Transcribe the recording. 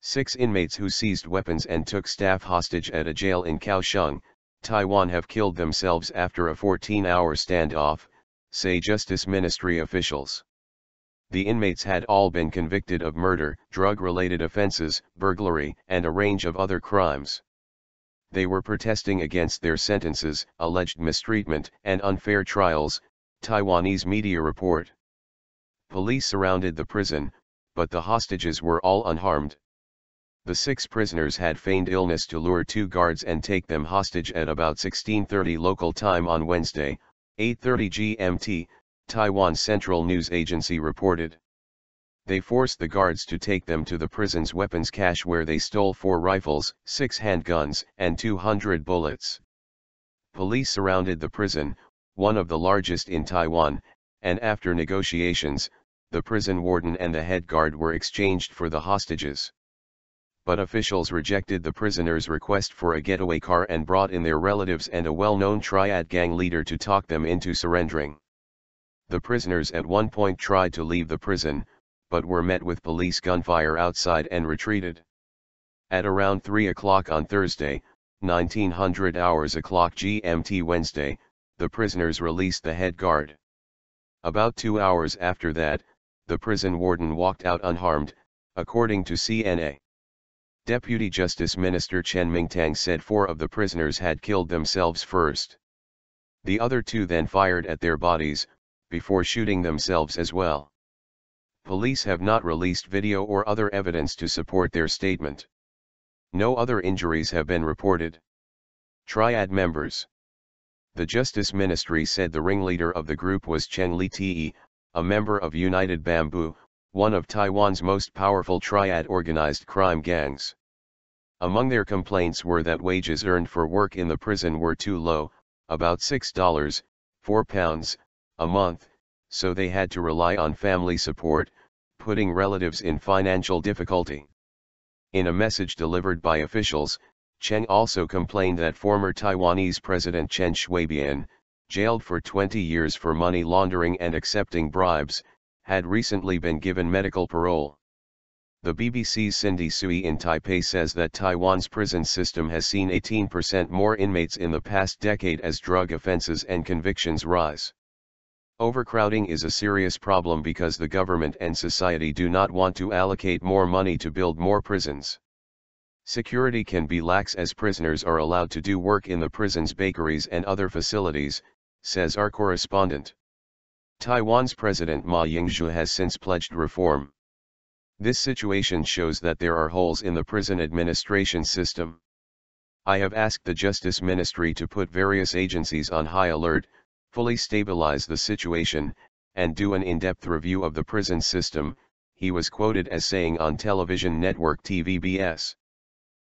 6 inmates who seized weapons and took staff hostage at a jail in Kaohsiung, Taiwan have killed themselves after a 14-hour standoff, say Justice Ministry officials. The inmates had all been convicted of murder, drug-related offenses, burglary, and a range of other crimes. They were protesting against their sentences, alleged mistreatment, and unfair trials, Taiwanese media report. Police surrounded the prison, but the hostages were all unharmed. The 6 prisoners had feigned illness to lure 2 guards and take them hostage at about 16:30 local time on Wednesday, 8:30 GMT, Taiwan Central News Agency reported. They forced the guards to take them to the prison's weapons cache where they stole 4 rifles, 6 handguns, and 200 bullets. Police surrounded the prison, one of the largest in Taiwan, and after negotiations, the prison warden and the head guard were exchanged for the hostages. But officials rejected the prisoners' request for a getaway car and brought in their relatives and a well-known triad gang leader to talk them into surrendering. The prisoners at one point tried to leave the prison, but were met with police gunfire outside and retreated. At around 3 o'clock on Thursday, 1900 hours o'clock GMT Wednesday, the prisoners released the head guard. About 2 hours after that, the prison warden walked out unharmed, according to CNA. Deputy Justice Minister Chen Mingtang said 4 of the prisoners had killed themselves first. The other 2 then fired at their bodies, before shooting themselves as well. Police have not released video or other evidence to support their statement. No other injuries have been reported. Triad members. The Justice Ministry said the ringleader of the group was Chen Li-Te, a member of United Bamboo, one of Taiwan's most powerful triad organized crime gangs. Among their complaints were that wages earned for work in the prison were too low, about $6, £4, a month, so they had to rely on family support, putting relatives in financial difficulty. In a message delivered by officials, Chen also complained that former Taiwanese President Chen Shui-bian, jailed for 20 years for money laundering and accepting bribes, had recently been given medical parole. The BBC's Cindy Sui in Taipei says that Taiwan's prison system has seen 18% more inmates in the past decade as drug offenses and convictions rise. Overcrowding is a serious problem because the government and society do not want to allocate more money to build more prisons. Security can be lax as prisoners are allowed to do work in the prison's bakeries and other facilities, says our correspondent. Taiwan's President Ma Ying-jeou has since pledged reform. This situation shows that there are holes in the prison administration system. I have asked the Justice Ministry to put various agencies on high alert, fully stabilize the situation, and do an in-depth review of the prison system, he was quoted as saying on television network TVBS.